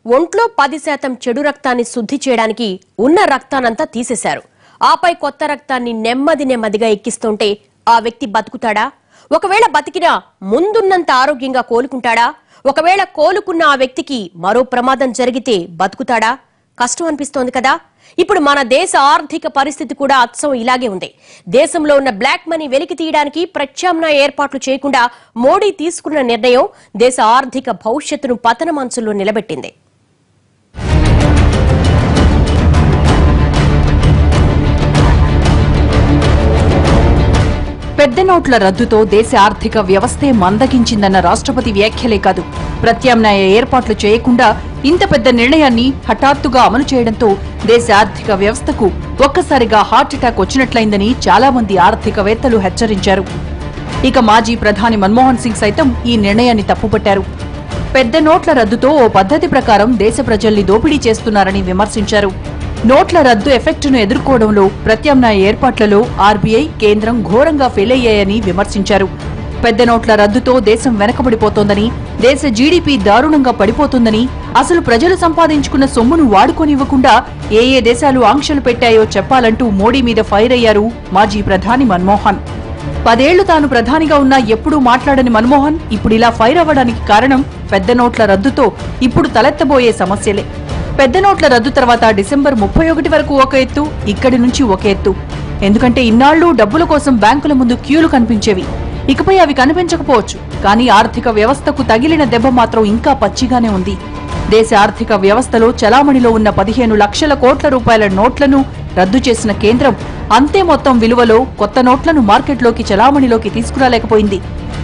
ఒంట్లో 10% చెడు రక్తాన్ని శుద్ధి చేయడానికి ఉన్న రక్తానంతా తీసేశారు. ఆపై కొత్త రక్తాన్ని నెమ్మదిగా ఎక్కిస్తుంటే ఆ వ్యక్తి బతుకుతాడా? ఒకవేళ బతికినా ముందున్నంత ఆరోగ్యంగా కోలుకుంటాడా? ఒకవేళ కోలుకున్న ఆ వ్యక్తికి మరో ప్రమాదం జరిగితే బతుకుతాడా? కష్టం అనిపిస్తోంది కదా. ఇప్పుడు మన దేశ ఆర్థిక పరిస్థితి కూడా అచ్చం ఇలాగే ఉంది. దేశంలో ఉన్న బ్లాక్ మనీ వెలికి తీయడానికి ప్రత్యామ్నాయ ఏర్పాట్లు చేయకుండా మోడీ తీసుకున్న నిర్ణయం దేశ ఆర్థిక భవిష్యత్తును పతనమంచుల్లో నిలబెట్టింది. పెద్ద నోట్ల రద్దుతో దేశ ఆర్థిక వ్యవస్థే మందగించిందన్న రాష్ట్రపతి వ్యాఖ్యలే కాదు, ప్రత్యామ్నాయ ఏర్పాట్లు చేయకుండా ఇంత పెద్ద నిర్ణయాన్ని హఠాత్తుగా అమలు చేయడంతో దేశ ఆర్థిక వ్యవస్థకు ఒక్కసారిగా హార్ట్అటాక్ వచ్చినట్లయిందని చాలా మంది ఆర్థికవేత్తలు హెచ్చరించారు. ఇక మాజీ ప్రధాని మన్మోహన్ సింగ్ సైతం ఈ నిర్ణయాన్ని తప్పుపట్టారు. పెద్ద నోట్ల రద్దుతో ఓ పద్ధతి ప్రకారం దేశ ప్రజల్ని దోపిడీ చేస్తున్నారని విమర్శించారు. నోట్ల రద్దు ఎఫెక్టును ఎదుర్కోవడంలో ప్రత్యామ్నాయ ఏర్పాట్లలో ఆర్బీఐ, కేంద్రం ఘోరంగా ఫెయిల్ అయ్యాయని విమర్శించారు. పెద్ద నోట్ల రద్దుతో దేశం వెనకబడిపోతోందని, దేశ జీడీపీ దారుణంగా పడిపోతుందని, అసలు ప్రజలు సంపాదించుకున్న సొమ్మును వాడుకోనివ్వకుండా ఏ దేశాలు ఆంక్షలు పెట్టాయో చెప్పాలంటూ మోడీ మీద ఫైర్ అయ్యారు మాజీ ప్రధాని మన్మోహన్. 10 ఏళ్లు తాను ప్రధానిగా ఉన్నా ఎప్పుడూ మాట్లాడని మన్మోహన్ ఇప్పుడిలా ఫైర్ అవ్వడానికి కారణం పెద్ద నోట్ల రద్దుతో ఇప్పుడు తలెత్తబోయే సమస్యలే. పెద్ద నోట్ల రద్దు తర్వాత డిసెంబర్ 31 వరకు ఒక ఎత్తు, ఇక్కడి నుంచి ఒక ఎత్తు. ఎందుకంటే ఇన్నాళ్లు డబ్బుల కోసం బ్యాంకుల ముందు క్యూలు కనిపించేవి. ఇకపై అవి కనిపించకపోవచ్చు, కానీ ఆర్థిక వ్యవస్థకు తగిలిన దెబ్బ మాత్రం ఇంకా పచ్చిగానే ఉంది. దేశ ఆర్థిక వ్యవస్థలో చలామణిలో ఉన్న 15 లక్షల కోట్ల రూపాయల నోట్లను రద్దు చేసిన కేంద్రం అంతే మొత్తం విలువలో కొత్త నోట్లను మార్కెట్లోకి చలామణిలోకి తీసుకురాలేకపోయింది.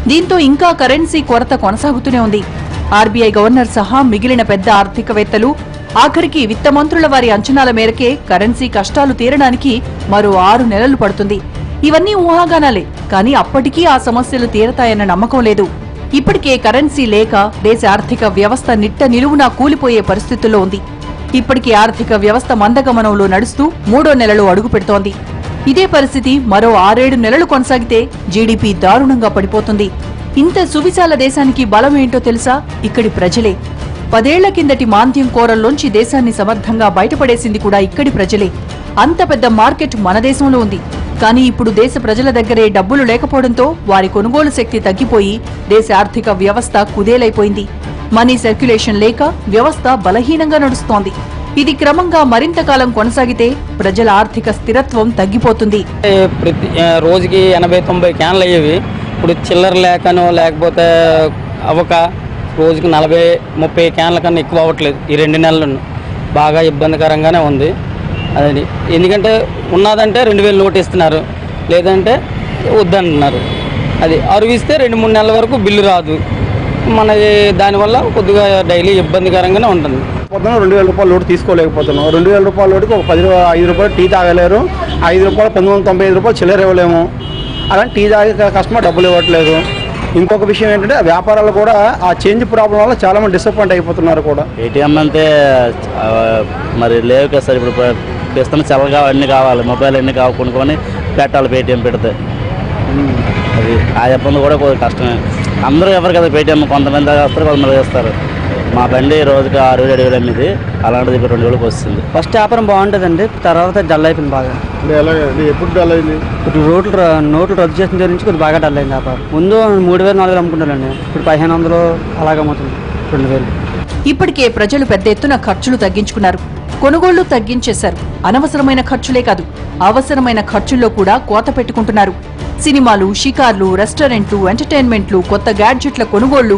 దీంతో ఇంకా కరెన్సీ కొరత కొనసాగుతూనే ఉంది. ఆర్బీఐ గవర్నర్ సహా మిగిలిన పెద్ద ఆర్థికవేత్తలు ఆఖరికి విత్తమంత్రుల వారి అంచనాల మేరకే కరెన్సీ కష్టాలు తీరడానికి మరో 6 నెలలు పడుతుంది. ఇవన్నీ ఊహాగానాలే, కానీ అప్పటికీ ఆ సమస్యలు తీరతాయన్న నమ్మకం లేదు. ఇప్పటికే కరెన్సీ లేక దేశ ఆర్థిక వ్యవస్థ నిట్ట నిలువునా కూలిపోయే పరిస్థితుల్లో ఉంది. ఇప్పటికీ ఆర్థిక వ్యవస్థ మందగమనంలో నడుస్తూ 3వ నెలలో అడుగు పెడుతోంది. ఇదే పరిస్థితి మరో 6-7 నెలలు కొనసాగితే జీడీపీ దారుణంగా పడిపోతుంది. ఇంత సువిశాల దేశానికి బలం ఏంటో తెలుసా? ఇక్కడి ప్రజలే. 10 ఏళ్ల కిందటి మాంద్యం కోరల్లోంచి దేశాన్ని సమర్థంగా బయటపడేసింది కూడా ఇక్కడి ప్రజలే. అంత పెద్ద మార్కెట్ మన దేశంలో ఉంది. కానీ ఇప్పుడు దేశ ప్రజల దగ్గరే డబ్బులు లేకపోవడంతో వారి కొనుగోలు శక్తి తగ్గిపోయి దేశ ఆర్థిక వ్యవస్థ కుదేలైపోయింది. మనీ సర్క్యులేషన్ లేక వ్యవస్థ బలహీనంగా నడుస్తోంది. ఇది క్రమంగా మరింత కాలం కొనసాగితే ప్రజల ఆర్థిక స్థిరత్వం తగ్గిపోతుంది. రోజుకి 80-90 క్యాన్లు అయ్యేవి. ఇప్పుడు చిల్లర లేకనో లేకపోతే అవక రోజుకి 40-30 క్యాన్ల కన్నా ఎక్కువ అవ్వట్లేదు. ఈ 2 నెలలు బాగా ఇబ్బందికరంగానే ఉంది. అది ఎందుకంటే ఉన్నదంటే 2000 నోటు ఇస్తున్నారు, లేదంటే వద్దంటున్నారు. అది అరువిస్తే 2-3 నెలల వరకు బిల్లు రాదు. మనకి దానివల్ల కొద్దిగా డైలీ ఇబ్బందికరంగానే ఉంటుంది. 2000 రూపాయల లోటు తీసుకోలేకపోతున్నాం. 2000 రూపాయల లోటుకి ఒక 5 రూపాయలు టీ తాగలేరు. 5 రూపాయలు 1995 రూపాయలు చిల్లర ఇవ్వలేము. అలాంటి టీ తాగే కస్టమర్ డబ్బులు ఇవ్వట్లేదు. ఇంకొక విషయం ఏంటంటే వ్యాపారాలు కూడా ఆ చేంజ్ ప్రాబ్లం వల్ల చాలా మంది డిసప్పాయింట్ అయిపోతున్నారు కూడా. ఏటీఎం అంటే మరి లేవు కదా సార్. ఇప్పుడు ప్రస్తుతం చల్లగా అన్నీ కావాలి, మొబైల్ అన్నీ కొనుక్కొని పెట్టాలి. పేటీఎం పెడితే అది ఆ ఇబ్బంది కూడా కొద్దిగా కష్టమే. అందరూ ఎవరు కదా పేటీఎం, కొంతమంది వస్తారు, కొంతమంది వేస్తారు. మా బండి రోజుకి 6,000-7,000 అలాంటిది ఇప్పుడు 2 రోజులకు వస్తుంది. ఫస్ట్ వ్యాపారం బాగుంటుందండి, తర్వాత డల్ అయిపోయింది బాగా. ఎప్పుడు డల్ అయింది? ఇప్పుడు నోట్లు రద్దు చేసిన దగ్గర నుంచి కొద్దిగా బాగా డల్ అయింది వ్యాపారం. ముందు 3,000-4,000 అమ్ముకుంటానండి, ఇప్పుడు 1,500 అలాగే అమ్ముతుంది. 2,000. ఇప్పటికే ప్రజలు పెద్ద ఎత్తున ఖర్చులు తగ్గించుకున్నారు, కొనుగోళ్లు తగ్గించేశారు. అనవసరమైన ఖర్చులే కాదు, అవసరమైన ఖర్చుల్లో కూడా కోత పెట్టుకుంటున్నారు. సినిమాలు, షికార్లు, రెస్టారెంట్లు, ఎంటర్టైన్మెంట్లు, కొత్త గ్యాడ్జెట్ల కొనుగోళ్లు,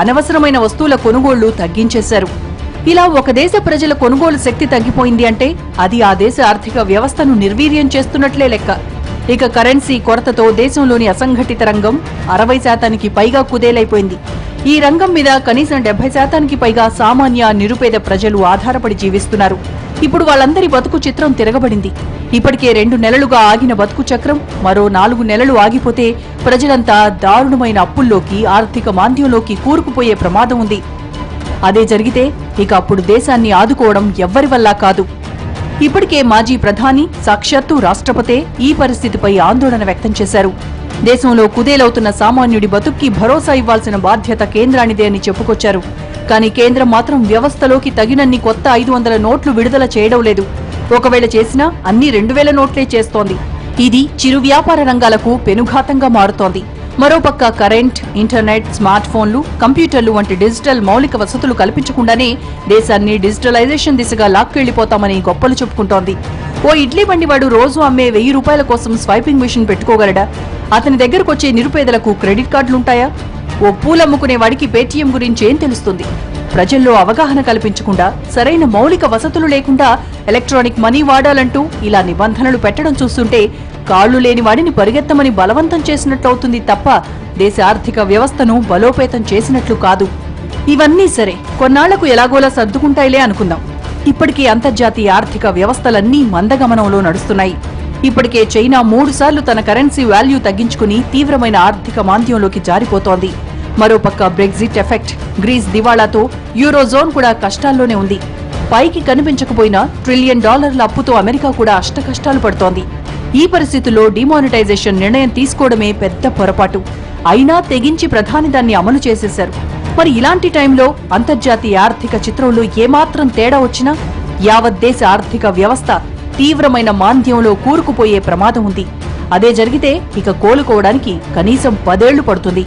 అనవసరమైన వస్తువుల కొనుగోళ్లు తగ్గించేశారు. ఇలా ఒక దేశ ప్రజల కొనుగోలు శక్తి తగ్గిపోయింది అంటే అది ఆ దేశ ఆర్థిక వ్యవస్థను నిర్వీర్యం చేస్తున్నట్లే లెక్క. ఇక కరెన్సీ కొరతతో దేశంలోని అసంఘటిత రంగం 60% పైగా కుదేలైపోయింది. ఈ రంగం మీద కనీసం 70% పైగా సామాన్య, నిరుపేద ప్రజలు ఆధారపడి జీవిస్తున్నారు. ఇప్పుడు వాళ్ళందరి బతుకు చిత్రం తిరగబడింది. ఇప్పటికే 2 నెలలుగా ఆగిన బతుకు చక్రం మరో 4 నెలలు ఆగిపోతే ప్రజలంతా దారుణమైన అప్పుల్లోకి, ఆర్థిక మాంద్యంలోకి కూరుకుపోయే ప్రమాదం ఉంది. అదే జరిగితే ఇక అప్పుడు దేశాన్ని ఆదుకోవడం ఎవ్వరి వల్ల కాదు. ఇప్పటికే మాజీ ప్రధాని, సాక్షాత్తు రాష్ట్రపతే ఈ పరిస్థితిపై ఆందోళన వ్యక్తం చేశారు. దేశంలో కుదేలవుతున్న సామాన్యుడి బతుక్కి భరోసా ఇవ్వాల్సిన బాధ్యత కేంద్రానిదే అని చెప్పుకొచ్చారు. కానీ కేంద్రం మాత్రం వ్యవస్థలోకి తగినన్ని కొత్త 500 నోట్లు విడుదల చేయడం లేదు. ఒకవేళ చేసినా అన్ని 2000 నోట్లే చేస్తోంది. ఇది చిరు వ్యాపార రంగాలకు పెనుఘాతంగా మారుతోంది. మరోపక్క కరెంట్, ఇంటర్నెట్, స్మార్ట్ ఫోన్లు, కంప్యూటర్లు వంటి డిజిటల్ మౌలిక వసతులు కల్పించకుండానే దేశాన్ని డిజిటలైజేషన్ దిశగా లాక్కెళ్లిపోతామని గొప్పలు చెప్పుకుంటోంది. ఓ ఇడ్లీ బండివాడు రోజు అమ్మే 1000 రూపాయల కోసం స్వైపింగ్ మిషన్ పెట్టుకోగలడా? అతని దగ్గరకొచ్చే నిరుపేదలకు క్రెడిట్ కార్డులుంటాయా? ఓ పూలమ్ముకునేవాడికి పేటీఎం గురించి ఏం తెలుస్తుంది? ప్రజల్లో అవగాహన కల్పించకుండా, సరైన మౌలిక వసతులు లేకుండా ఎలక్ట్రానిక్ మనీ వాడాలంటూ ఇలా నిబంధనలు పెట్టడం చూస్తుంటే కాళ్లు లేని వాడిని పరిగెత్తమని బలవంతం చేసినట్లవుతుంది తప్ప దేశ ఆర్థిక వ్యవస్థను బలోపేతం చేసినట్లు కాదు. ఇవన్నీ సరే, కొన్నాళ్లకు ఎలాగోలా సర్దుకుంటాయిలే అనుకుందాం. ఇప్పటికీ అంతర్జాతీయ ఆర్థిక వ్యవస్థలన్నీ మందగమనంలో నడుస్తున్నాయి. ఇప్పటికే చైనా 3 సార్లు తన కరెన్సీ వాల్యూ తగ్గించుకుని తీవ్రమైన ఆర్థిక మాంద్యంలోకి జారిపోతోంది. మరోపక్క బ్రెగ్జిట్ ఎఫెక్ట్, గ్రీస్ దివాళాతో యూరోజోన్ కూడా కష్టాల్లోనే ఉంది. పైకి కనిపించకపోయినా $1 ట్రిలియన్ అప్పుతో అమెరికా కూడా అష్టకష్టాలు పడుతోంది. ఈ పరిస్థితుల్లో డిమానిటైజేషన్ నిర్ణయం తీసుకోవడమే పెద్ద పొరపాటు. అయినా తెగించి ప్రధాని దాన్ని అమలు చేసేశారు. మరి ఇలాంటి టైంలో అంతర్జాతీయ ఆర్థిక చిత్రంలో ఏమాత్రం తేడా వచ్చినా యావత్ దేశ ఆర్థిక వ్యవస్థ తీవ్రమైన మాంద్యంలో కూరుకుపోయే ప్రమాదం ఉంది. అదే జరిగితే ఇక కోలుకోవడానికి కనీసం 10 ఏళ్లు పడుతుంది.